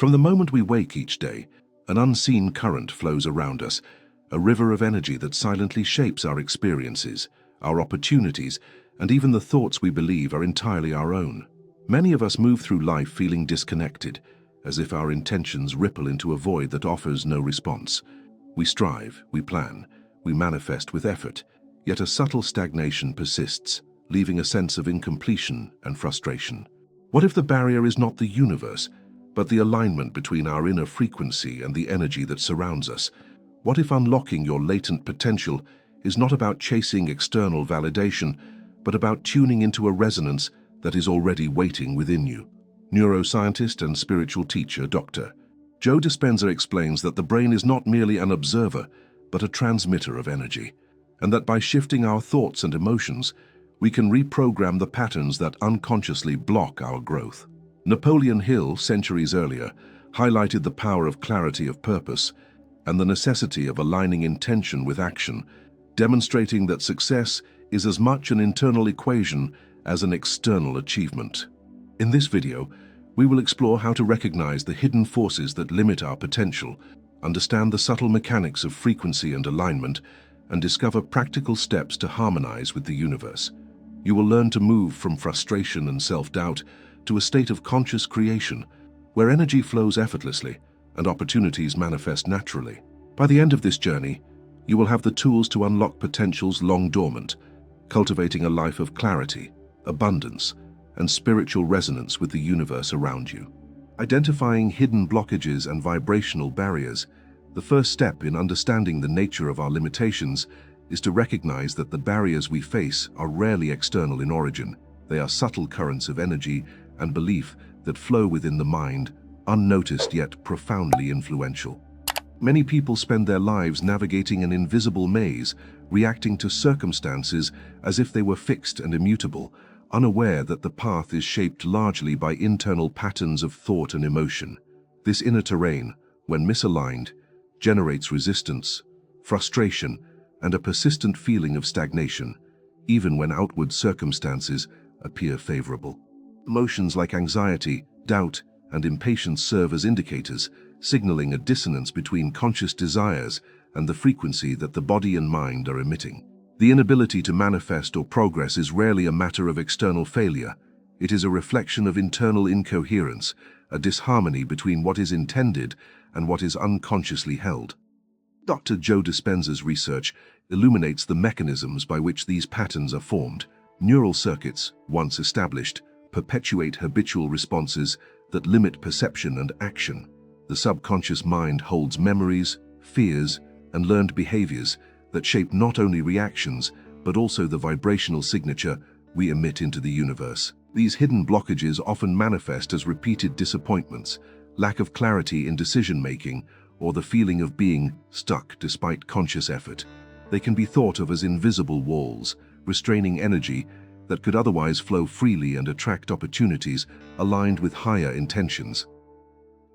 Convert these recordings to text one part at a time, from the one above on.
From the moment we wake each day, an unseen current flows around us, a river of energy that silently shapes our experiences, our opportunities, and even the thoughts we believe are entirely our own. Many of us move through life feeling disconnected, as if our intentions ripple into a void that offers no response. We strive, we plan, we manifest with effort, yet a subtle stagnation persists, leaving a sense of incompletion and frustration. What if the barrier is not the universe, but the alignment between our inner frequency and the energy that surrounds us? What if unlocking your latent potential is not about chasing external validation, but about tuning into a resonance that is already waiting within you? Neuroscientist and spiritual teacher Dr. Joe Dispenza explains that the brain is not merely an observer, but a transmitter of energy, and that by shifting our thoughts and emotions, we can reprogram the patterns that unconsciously block our growth. Napoleon Hill, centuries earlier, highlighted the power of clarity of purpose and the necessity of aligning intention with action, demonstrating that success is as much an internal equation as an external achievement. In this video, we will explore how to recognize the hidden forces that limit our potential, understand the subtle mechanics of frequency and alignment, and discover practical steps to harmonize with the universe. You will learn to move from frustration and self-doubt to a state of conscious creation, where energy flows effortlessly and opportunities manifest naturally. By the end of this journey, you will have the tools to unlock potentials long dormant, cultivating a life of clarity, abundance, and spiritual resonance with the universe around you. Identifying hidden blockages and vibrational barriers, the first step in understanding the nature of our limitations is to recognize that the barriers we face are rarely external in origin. They are subtle currents of energy and belief that flow within the mind, unnoticed yet profoundly influential. Many people spend their lives navigating an invisible maze, reacting to circumstances as if they were fixed and immutable, unaware that the path is shaped largely by internal patterns of thought and emotion. This inner terrain, when misaligned, generates resistance, frustration, and a persistent feeling of stagnation, even when outward circumstances appear favorable. Emotions like anxiety, doubt, and impatience serve as indicators, signaling a dissonance between conscious desires and the frequency that the body and mind are emitting. The inability to manifest or progress is rarely a matter of external failure. It is a reflection of internal incoherence, a disharmony between what is intended and what is unconsciously held. Dr. Joe Dispenza's research illuminates the mechanisms by which these patterns are formed. Neural circuits, once established, perpetuate habitual responses that limit perception and action. The subconscious mind holds memories, fears, and learned behaviors that shape not only reactions, but also the vibrational signature we emit into the universe. These hidden blockages often manifest as repeated disappointments, lack of clarity in decision-making, or the feeling of being stuck despite conscious effort. They can be thought of as invisible walls, restraining energy that could otherwise flow freely and attract opportunities aligned with higher intentions.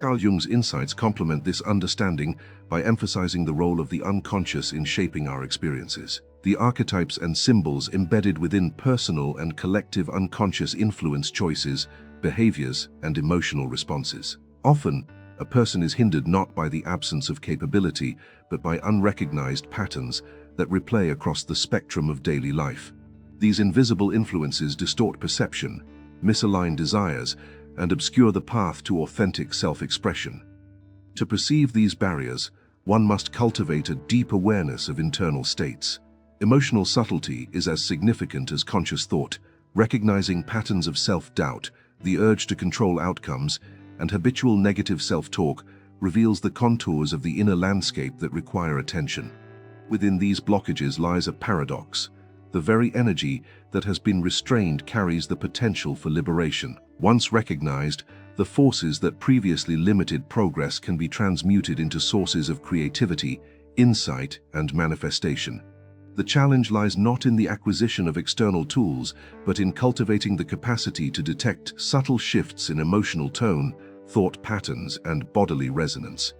Carl Jung's insights complement this understanding by emphasizing the role of the unconscious in shaping our experiences. The archetypes and symbols embedded within personal and collective unconscious influence choices, behaviors, and emotional responses. Often, a person is hindered not by the absence of capability, but by unrecognized patterns that replay across the spectrum of daily life. These invisible influences distort perception, misalign desires, and obscure the path to authentic self-expression. To perceive these barriers, one must cultivate a deep awareness of internal states. Emotional subtlety is as significant as conscious thought, recognizing patterns of self-doubt, the urge to control outcomes, and habitual negative self-talk reveals the contours of the inner landscape that require attention. Within these blockages lies a paradox. The very energy that has been restrained carries the potential for liberation. Once recognized, the forces that previously limited progress can be transmuted into sources of creativity, insight, and manifestation. The challenge lies not in the acquisition of external tools, but in cultivating the capacity to detect subtle shifts in emotional tone, thought patterns, and bodily resonance.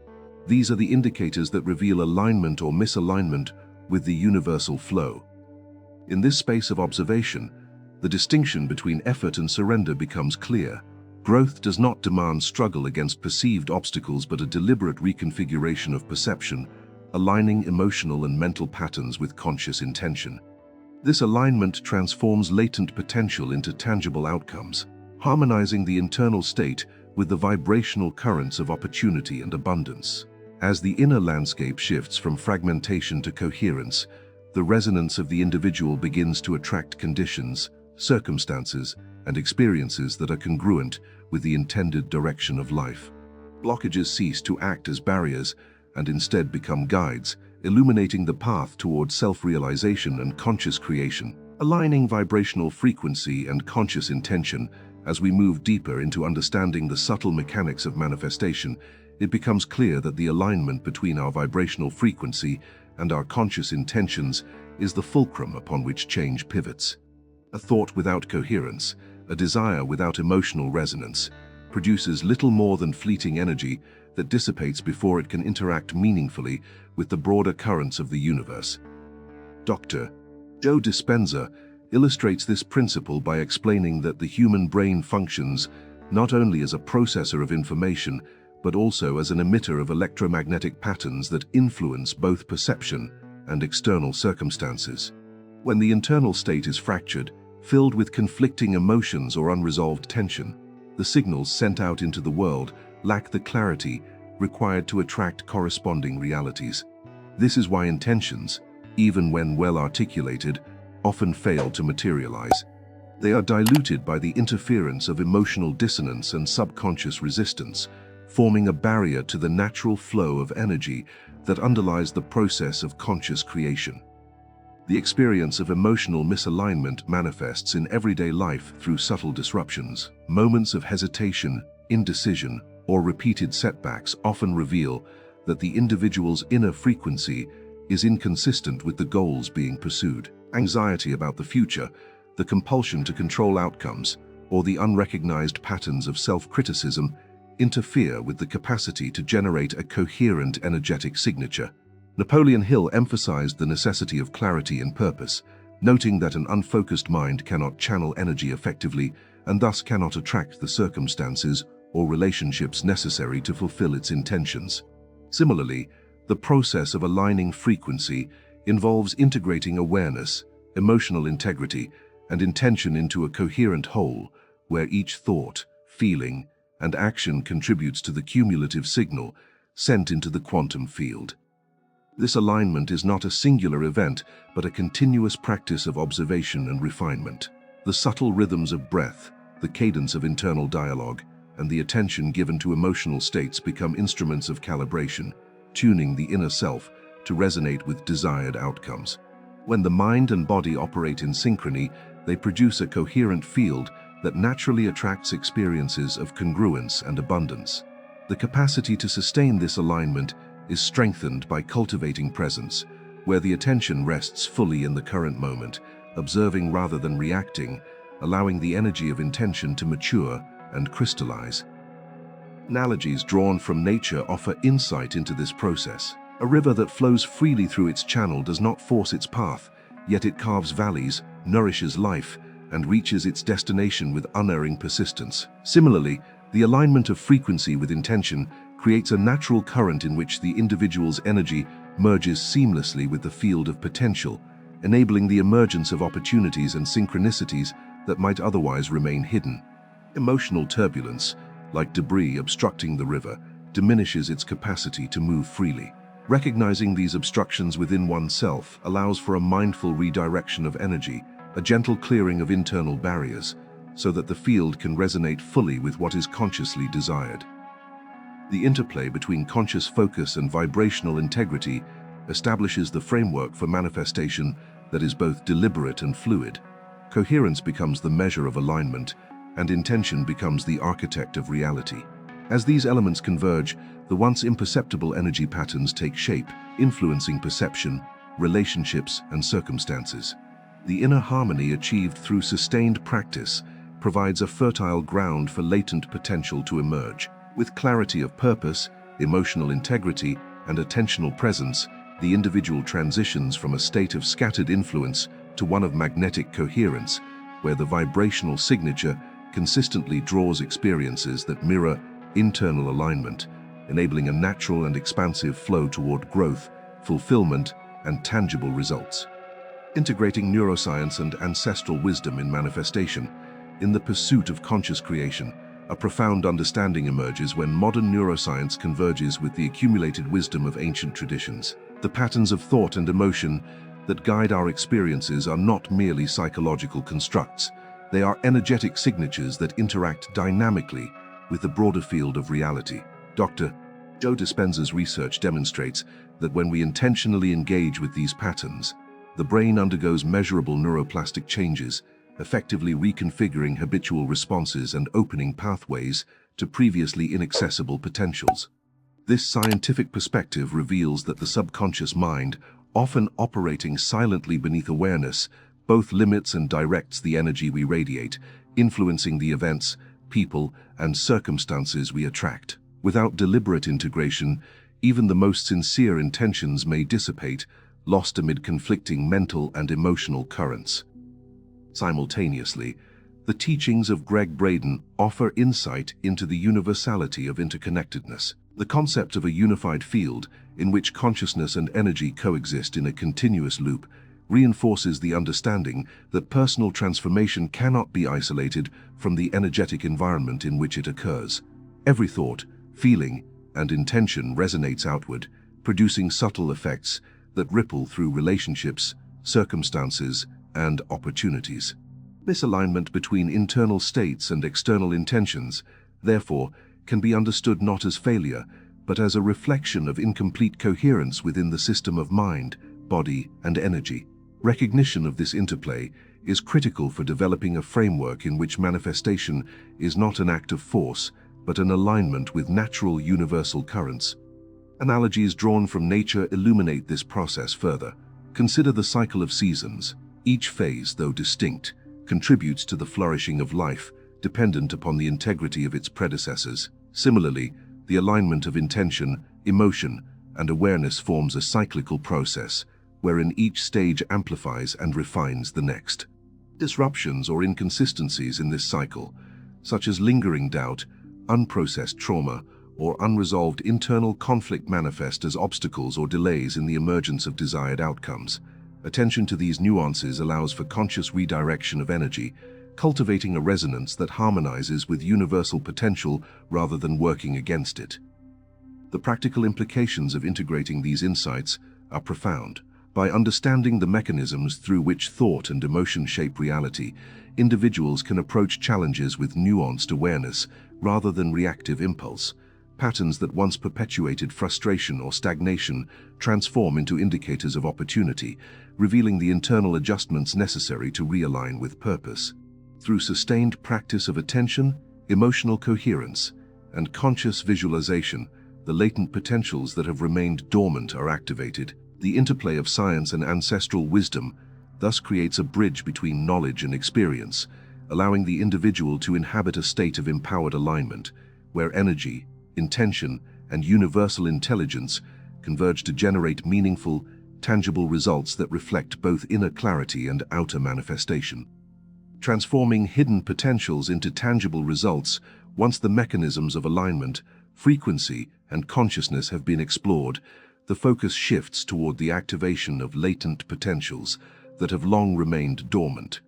These are the indicators that reveal alignment or misalignment with the universal flow. In this space of observation, the distinction between effort and surrender becomes clear. Growth does not demand struggle against perceived obstacles but a deliberate reconfiguration of perception, aligning emotional and mental patterns with conscious intention. This alignment transforms latent potential into tangible outcomes, harmonizing the internal state with the vibrational currents of opportunity and abundance. As the inner landscape shifts from fragmentation to coherence, the resonance of the individual begins to attract conditions, circumstances, and experiences that are congruent with the intended direction of life. Blockages cease to act as barriers and instead become guides, illuminating the path toward self-realization and conscious creation. Aligning vibrational frequency and conscious intention, as we move deeper into understanding the subtle mechanics of manifestation, it becomes clear that the alignment between our vibrational frequency and our conscious intentions is the fulcrum upon which change pivots. A thought without coherence, a desire without emotional resonance, produces little more than fleeting energy that dissipates before it can interact meaningfully with the broader currents of the universe. Dr. Joe Dispenza illustrates this principle by explaining that the human brain functions not only as a processor of information, but also as an emitter of electromagnetic patterns that influence both perception and external circumstances. When the internal state is fractured, filled with conflicting emotions or unresolved tension, the signals sent out into the world lack the clarity required to attract corresponding realities. This is why intentions, even when well articulated, often fail to materialize. They are diluted by the interference of emotional dissonance and subconscious resistance, forming a barrier to the natural flow of energy that underlies the process of conscious creation. The experience of emotional misalignment manifests in everyday life through subtle disruptions. Moments of hesitation, indecision, or repeated setbacks often reveal that the individual's inner frequency is inconsistent with the goals being pursued. Anxiety about the future, the compulsion to control outcomes, or the unrecognized patterns of self-criticism interfere with the capacity to generate a coherent energetic signature. Napoleon Hill emphasized the necessity of clarity and purpose, noting that an unfocused mind cannot channel energy effectively and thus cannot attract the circumstances or relationships necessary to fulfill its intentions. Similarly, the process of aligning frequency involves integrating awareness, emotional integrity, and intention into a coherent whole, where each thought, feeling, and action contributes to the cumulative signal sent into the quantum field. This alignment is not a singular event, but a continuous practice of observation and refinement. The subtle rhythms of breath, the cadence of internal dialogue, and the attention given to emotional states become instruments of calibration, tuning the inner self to resonate with desired outcomes. When the mind and body operate in synchrony, they produce a coherent field that naturally attracts experiences of congruence and abundance. The capacity to sustain this alignment is strengthened by cultivating presence, where the attention rests fully in the current moment, observing rather than reacting, allowing the energy of intention to mature and crystallize. Analogies drawn from nature offer insight into this process. A river that flows freely through its channel does not force its path, yet it carves valleys, nourishes life, and reaches its destination with unerring persistence. Similarly, the alignment of frequency with intention creates a natural current in which the individual's energy merges seamlessly with the field of potential, enabling the emergence of opportunities and synchronicities that might otherwise remain hidden. Emotional turbulence, like debris obstructing the river, diminishes its capacity to move freely. Recognizing these obstructions within oneself allows for a mindful redirection of energy, a gentle clearing of internal barriers, so that the field can resonate fully with what is consciously desired. The interplay between conscious focus and vibrational integrity establishes the framework for manifestation that is both deliberate and fluid. Coherence becomes the measure of alignment, and intention becomes the architect of reality. As these elements converge, the once imperceptible energy patterns take shape, influencing perception, relationships, and circumstances. The inner harmony achieved through sustained practice provides a fertile ground for latent potential to emerge. With clarity of purpose, emotional integrity, and attentional presence, the individual transitions from a state of scattered influence to one of magnetic coherence, where the vibrational signature consistently draws experiences that mirror internal alignment, enabling a natural and expansive flow toward growth, fulfillment, and tangible results. Integrating neuroscience and ancestral wisdom in manifestation, in the pursuit of conscious creation, a profound understanding emerges when modern neuroscience converges with the accumulated wisdom of ancient traditions. The patterns of thought and emotion that guide our experiences are not merely psychological constructs. They are energetic signatures that interact dynamically with the broader field of reality. Dr. Joe Dispenza's research demonstrates that when we intentionally engage with these patterns, the brain undergoes measurable neuroplastic changes, effectively reconfiguring habitual responses and opening pathways to previously inaccessible potentials. This scientific perspective reveals that the subconscious mind, often operating silently beneath awareness, both limits and directs the energy we radiate, influencing the events, people, and circumstances we attract. Without deliberate integration, even the most sincere intentions may dissipate, lost amid conflicting mental and emotional currents. Simultaneously, the teachings of Greg Braden offer insight into the universality of interconnectedness. The concept of a unified field in which consciousness and energy coexist in a continuous loop reinforces the understanding that personal transformation cannot be isolated from the energetic environment in which it occurs. Every thought, feeling, and intention resonates outward, producing subtle effects that ripple through relationships, circumstances, and opportunities. Misalignment between internal states and external intentions, therefore, can be understood not as failure, but as a reflection of incomplete coherence within the system of mind, body, and energy. Recognition of this interplay is critical for developing a framework in which manifestation is not an act of force, but an alignment with natural universal currents. Analogies drawn from nature illuminate this process further. Consider the cycle of seasons. Each phase, though distinct, contributes to the flourishing of life, dependent upon the integrity of its predecessors. Similarly, the alignment of intention, emotion, and awareness forms a cyclical process, wherein each stage amplifies and refines the next. Disruptions or inconsistencies in this cycle, such as lingering doubt, unprocessed trauma, or unresolved internal conflict, manifest as obstacles or delays in the emergence of desired outcomes. Attention to these nuances allows for conscious redirection of energy, cultivating a resonance that harmonizes with universal potential rather than working against it. The practical implications of integrating these insights are profound. By understanding the mechanisms through which thought and emotion shape reality, individuals can approach challenges with nuanced awareness rather than reactive impulse. Patterns that once perpetuated frustration or stagnation transform into indicators of opportunity, revealing the internal adjustments necessary to realign with purpose. Through sustained practice of attention, emotional coherence, and conscious visualization, the latent potentials that have remained dormant are activated. The interplay of science and ancestral wisdom thus creates a bridge between knowledge and experience, allowing the individual to inhabit a state of empowered alignment, where energy, intention, and universal intelligence converge to generate meaningful, tangible results that reflect both inner clarity and outer manifestation. Transforming hidden potentials into tangible results, once the mechanisms of alignment, frequency, and consciousness have been explored, the focus shifts toward the activation of latent potentials that have long remained dormant.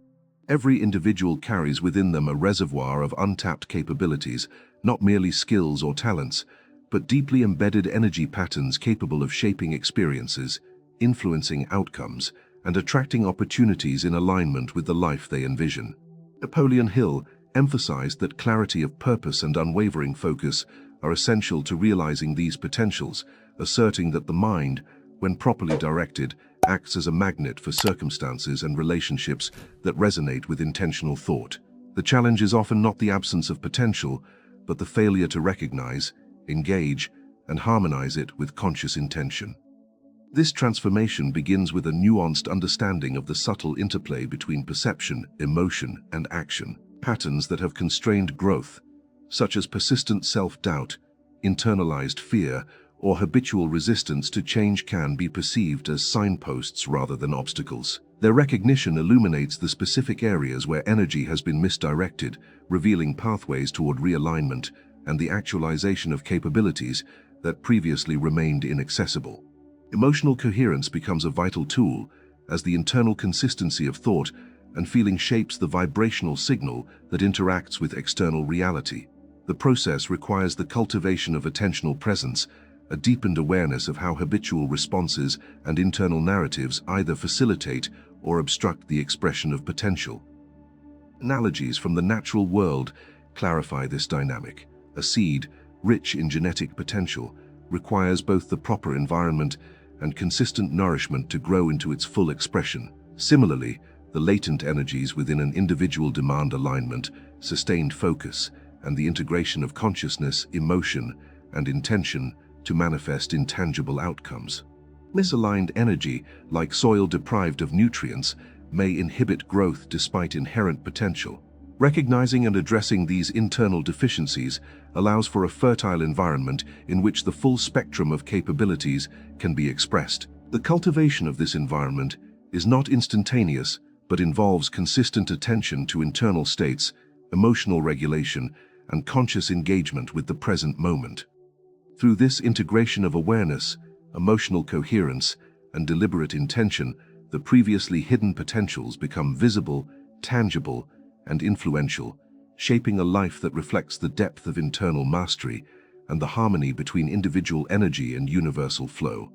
Every individual carries within them a reservoir of untapped capabilities, not merely skills or talents, but deeply embedded energy patterns capable of shaping experiences, influencing outcomes, and attracting opportunities in alignment with the life they envision. Napoleon Hill emphasized that clarity of purpose and unwavering focus are essential to realizing these potentials, asserting that the mind, when properly directed, acts as a magnet for circumstances and relationships that resonate with intentional thought. The challenge is often not the absence of potential, but the failure to recognize, engage, and harmonize it with conscious intention. This transformation begins with a nuanced understanding of the subtle interplay between perception, emotion, and action. Patterns that have constrained growth, such as persistent self-doubt, internalized fear, or habitual resistance to change can be perceived as signposts rather than obstacles. Their recognition illuminates the specific areas where energy has been misdirected, revealing pathways toward realignment and the actualization of capabilities that previously remained inaccessible. Emotional coherence becomes a vital tool as the internal consistency of thought and feeling shapes the vibrational signal that interacts with external reality. The process requires the cultivation of attentional presence, a deepened awareness of how habitual responses and internal narratives either facilitate or obstruct the expression of potential. Analogies from the natural world clarify this dynamic. A seed, rich in genetic potential, requires both the proper environment and consistent nourishment to grow into its full expression. Similarly, the latent energies within an individual demand alignment, sustained focus, and the integration of consciousness, emotion, and intention to manifest in tangible outcomes. Misaligned energy, like soil deprived of nutrients, may inhibit growth despite inherent potential. Recognizing and addressing these internal deficiencies allows for a fertile environment in which the full spectrum of capabilities can be expressed. The cultivation of this environment is not instantaneous, but involves consistent attention to internal states, emotional regulation, and conscious engagement with the present moment. Through this integration of awareness, emotional coherence, and deliberate intention, the previously hidden potentials become visible, tangible, and influential, shaping a life that reflects the depth of internal mastery and the harmony between individual energy and universal flow.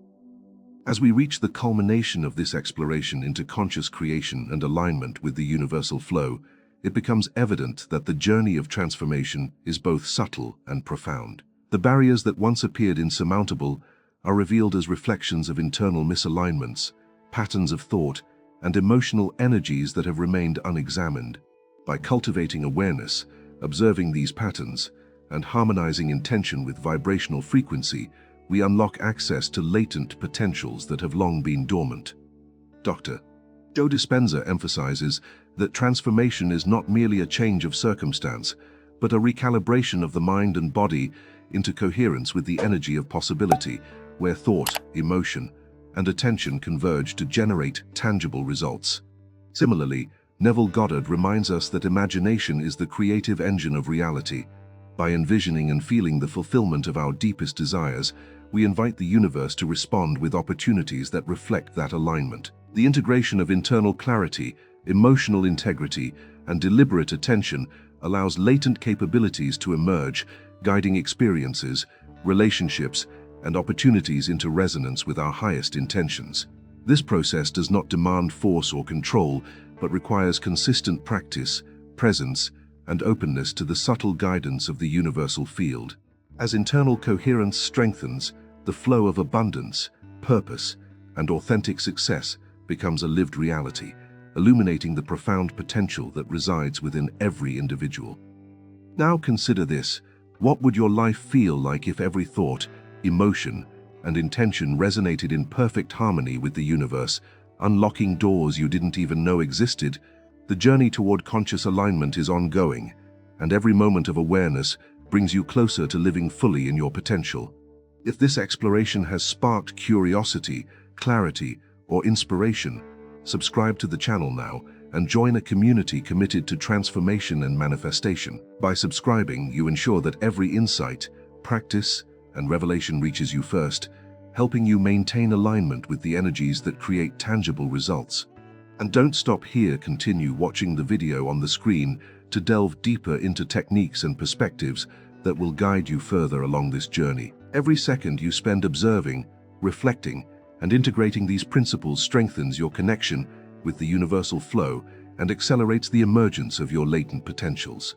As we reach the culmination of this exploration into conscious creation and alignment with the universal flow, it becomes evident that the journey of transformation is both subtle and profound. The barriers that once appeared insurmountable are revealed as reflections of internal misalignments, patterns of thought, and emotional energies that have remained unexamined. By cultivating awareness, observing these patterns, and harmonizing intention with vibrational frequency, we unlock access to latent potentials that have long been dormant. Dr. Joe Dispenza emphasizes that transformation is not merely a change of circumstance, but a recalibration of the mind and body into coherence with the energy of possibility, where thought, emotion, and attention converge to generate tangible results. Similarly, Neville Goddard reminds us that imagination is the creative engine of reality. By envisioning and feeling the fulfillment of our deepest desires, we invite the universe to respond with opportunities that reflect that alignment. The integration of internal clarity, emotional integrity, and deliberate attention allows latent capabilities to emerge, guiding experiences, relationships, and opportunities into resonance with our highest intentions. This process does not demand force or control, but requires consistent practice, presence, and openness to the subtle guidance of the universal field. As internal coherence strengthens, the flow of abundance, purpose, and authentic success becomes a lived reality, illuminating the profound potential that resides within every individual. Now consider this: what would your life feel like if every thought, emotion, and intention resonated in perfect harmony with the universe, unlocking doors you didn't even know existed? The journey toward conscious alignment is ongoing, and every moment of awareness brings you closer to living fully in your potential. If this exploration has sparked curiosity, clarity, or inspiration, subscribe to the channel now and join a community committed to transformation and manifestation. By subscribing, you ensure that every insight, practice, and revelation reaches you first, helping you maintain alignment with the energies that create tangible results. And don't stop here, continue watching the video on the screen to delve deeper into techniques and perspectives that will guide you further along this journey. Every second you spend observing, reflecting, and integrating these principles strengthens your connection with the universal flow and accelerates the emergence of your latent potentials.